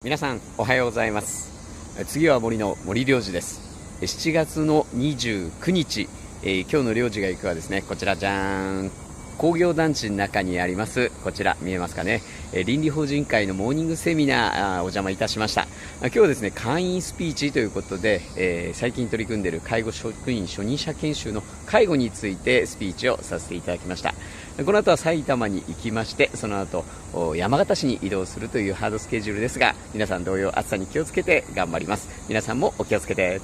皆さんおはようございます。次は森の森良二です。7月の29日、今日の良二が行くはですね、こちらじゃーん、工業団地の中にあります、こちら見えますかね、倫理法人会のモーニングセミナーお邪魔いたしました。今日はですね、会員スピーチということで、最近取り組んでいる介護職員初任者研修の介護についてスピーチをさせていただきました。この後は埼玉に行きまして、その後山形市に移動するというハードスケジュールですが、皆さん同様暑さに気をつけて頑張ります。皆さんもお気をつけて。